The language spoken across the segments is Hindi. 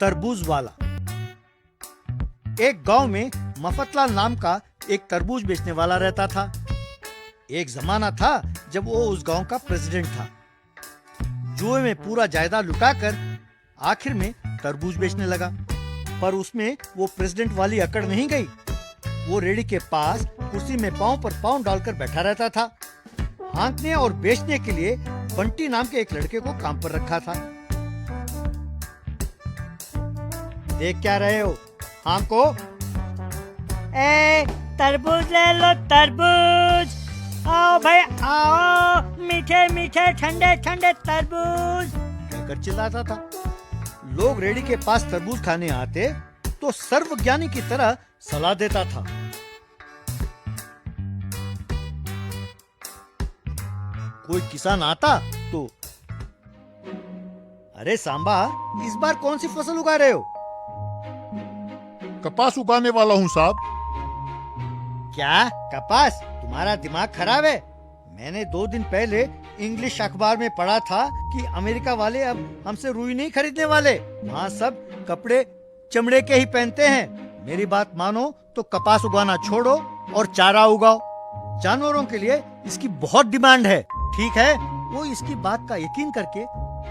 तरबूज वाला। एक गांव में मफतलाल नाम का एक तरबूज बेचने वाला रहता था। एक जमाना था जब वो उस गांव का प्रेसिडेंट था। जुए में पूरा जायदाद लुटाकर आखिर में तरबूज बेचने लगा, पर उसमें वो प्रेसिडेंट वाली अकड़ नहीं गई। वो रेडी के पास कुर्सी में पांव पर पांव डालकर बैठा रहता था। हाँकने और बेचने के लिए बंटी नाम के एक लड़के को काम पर रखा था। देख क्या रहे हो, हाँको। तरबूज ले लो तरबूज। आओ भाई आओ, मीठे मीठे ठंडे ठंडे तरबूज कहकर चिल्लाता था। लोग रेडी के पास तरबूज खाने आते तो सर्वज्ञानी की तरह सलाह देता था। कोई किसान आता तो, अरे सांबा, इस बार कौन सी फसल उगा रहे हो? कपास उगाने वाला हूँ साहब। क्या कपास? तुम्हारा दिमाग खराब है। मैंने 2 दिन पहले इंग्लिश अखबार में पढ़ा था कि अमेरिका वाले अब हमसे रुई नहीं खरीदने वाले। वहाँ सब कपड़े चमड़े के ही पहनते हैं। मेरी बात मानो तो कपास उगाना छोड़ो और चारा उगाओ। जानवरों के लिए इसकी बहुत डिमांड है। ठीक है? वो इसकी बात का यकीन करके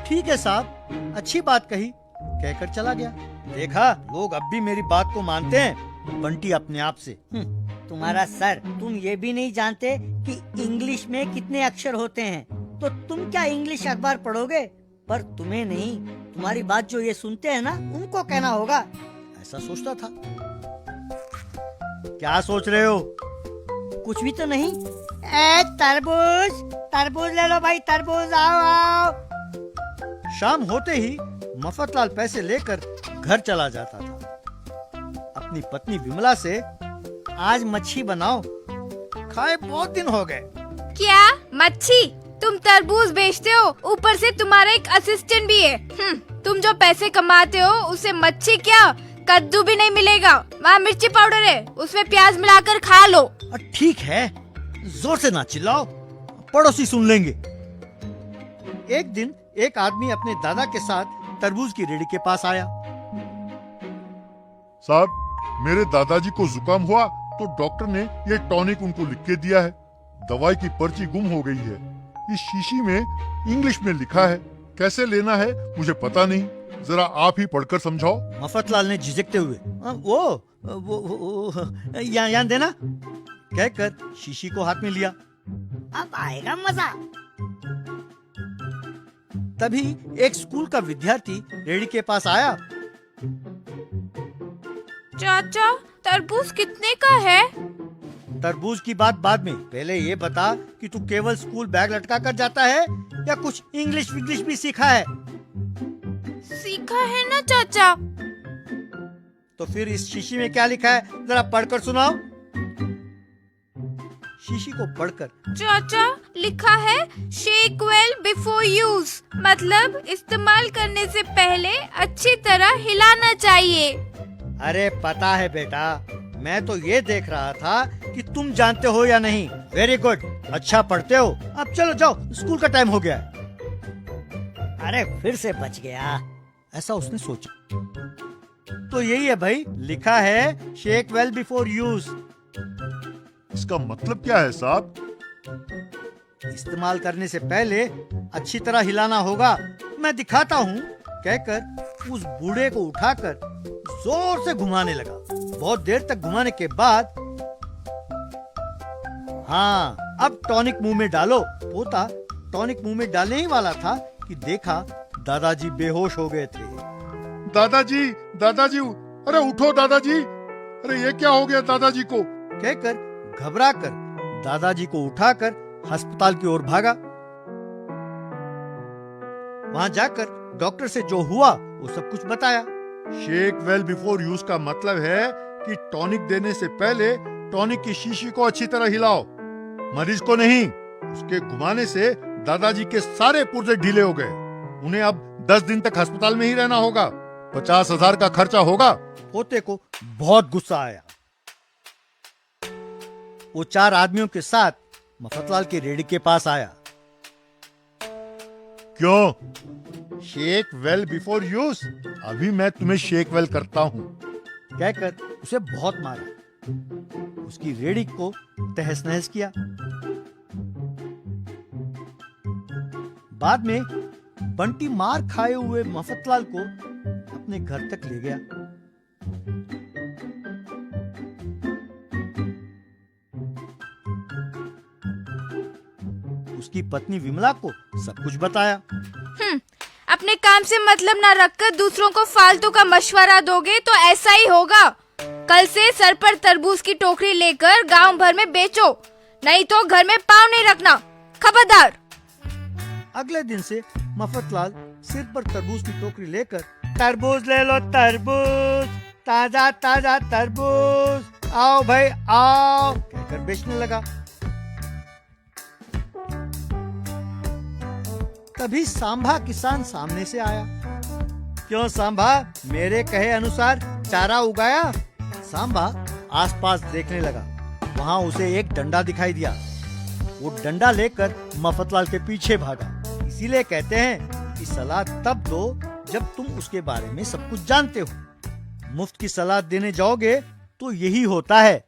ठीक है साहब, अच्छी बात कही कहकर चला गया। देखा, लोग अब भी मेरी बात को मानते हैं। बंटी अपने आप से, तुम्हारा सर, तुम ये भी नहीं जानते कि इंग्लिश में कितने अक्षर होते हैं, तो तुम क्या इंग्लिश अखबार पढ़ोगे? पर तुम्हें नहीं, तुम्हारी बात जो ये सुनते हैं ना, उनको कहना होगा। ऐसा सोचता था। क्या सोच रहे हो? कुछ भी तो नहीं। तरबूज तरबूज ले लो भाई, तरबूज आओ आओ। शाम होते ही मफतलाल पैसे लेकर घर चला जाता था। अपनी पत्नी विमला से, आज मच्छी बनाओ, खाए बहुत दिन हो गए। क्या मच्छी? तुम तरबूज बेचते हो, ऊपर से तुम्हारा एक असिस्टेंट भी है। तुम जो पैसे कमाते हो उसे मच्छी क्या, कद्दू भी नहीं मिलेगा। वहाँ मिर्ची पाउडर है, उसमें प्याज मिलाकर खा लो। ठीक है, जोर से ना चिल्लाओ, पड़ोसी सुन लेंगे। एक दिन एक आदमी अपने दादा के साथ तरबूज की रेडी के पास आया। साहब, मेरे दादाजी को जुकाम हुआ तो डॉक्टर ने ये टॉनिक उनको लिख के दिया है। दवाई की पर्ची गुम हो गई है। इस शीशी में इंग्लिश में लिखा है, कैसे लेना है मुझे पता नहीं, जरा आप ही पढ़कर समझाओ। मफतलाल ने झिझकते हुए, वो यहाँ देना कहकर शीशी को हाथ में लिया। अब आएगा मजा। तभी एक स्कूल का विद्यार्थी रेडी के पास आया। चाचा, तरबूज कितने का है? तरबूज की बात बाद में, पहले ये बता कि तू केवल स्कूल बैग लटका कर जाता है या कुछ इंग्लिश विग्लिश भी सीखा है? सीखा है ना चाचा। तो फिर इस शीशी में क्या लिखा है, जरा पढ़कर सुनाओ। शीशी को पढ़कर, चाचा, लिखा है शेक वेल बिफोर यूज, मतलब इस्तेमाल करने से पहले अच्छी तरह हिलाना चाहिए। अरे पता है बेटा, मैं तो ये देख रहा था कि तुम जानते हो या नहीं। वेरी गुड, अच्छा पढ़ते हो। अब चलो जाओ, स्कूल का टाइम हो गया है। अरे फिर से बच गया, ऐसा उसने सोचा। तो यही है भाई, लिखा है शेक वेल बिफोर यूज। इसका मतलब क्या है साहब? इस्तेमाल करने से पहले अच्छी तरह हिलाना होगा। मैं दिखाता हूँ कहकर उस बूढ़े को उठाकर जोर से घुमाने लगा। बहुत देर तक घुमाने के बाद, हाँ, अब टॉनिक मुंह में डालो। पोता टॉनिक मुंह में डालने ही वाला था कि देखा दादाजी बेहोश हो गए थे। दादाजी, दादाजी, अरे उठो दादाजी, अरे ये क्या हो गया दादाजी को? कहकर घबराकर दादाजी को उठाकर अस्पताल की ओर भागा। वहां जाकर डॉक्टर से जो हुआ वो सब कुछ बताया। शेक वेल बिफोर यूज का मतलब है कि टॉनिक देने से पहले टॉनिक की शीशी को अच्छी तरह हिलाओ, मरीज को नहीं। उसके घुमाने से दादाजी के सारे पुर्जे ढीले हो गए। उन्हें अब 10 दिन तक अस्पताल में ही रहना होगा। 50,000 का खर्चा होगा। पोते को बहुत गुस्सा आया। वो 4 आदमियों के साथ मफतलाल के रेडी के पास आया। क्यों? Shake well before use. अभी मैं तुम्हें शेक वेल करता हूँ। कहकर उसे बहुत मारा, उसकी रेड़ी को तहस नहस किया। बाद में बंटी मार खाए हुए मफतलाल को अपने घर तक ले गया। उसकी पत्नी विमला को सब कुछ बताया। अपने काम से मतलब ना रखकर दूसरों को फालतू का मशवरा दोगे तो ऐसा ही होगा। कल से सर पर तरबूज की टोकरी लेकर गांव भर में बेचो, नहीं तो घर में पाँव नहीं रखना, खबरदार। अगले दिन से मफतलाल सिर पर तरबूज की टोकरी लेकर, तरबूज ले लो तरबूज, ताजा ताजा तरबूज, आओ भाई आओ कहकर बेचने लगा। तभी सांभा किसान सामने से आया। क्यों सांभा, मेरे कहे अनुसार चारा उगाया? सांभा आसपास देखने लगा। वहां उसे एक डंडा दिखाई दिया। वो डंडा लेकर मफतलाल के पीछे भागा। इसीलिए कहते हैं कि सलाह तब दो जब तुम उसके बारे में सब कुछ जानते हो। मुफ्त की सलाह देने जाओगे तो यही होता है।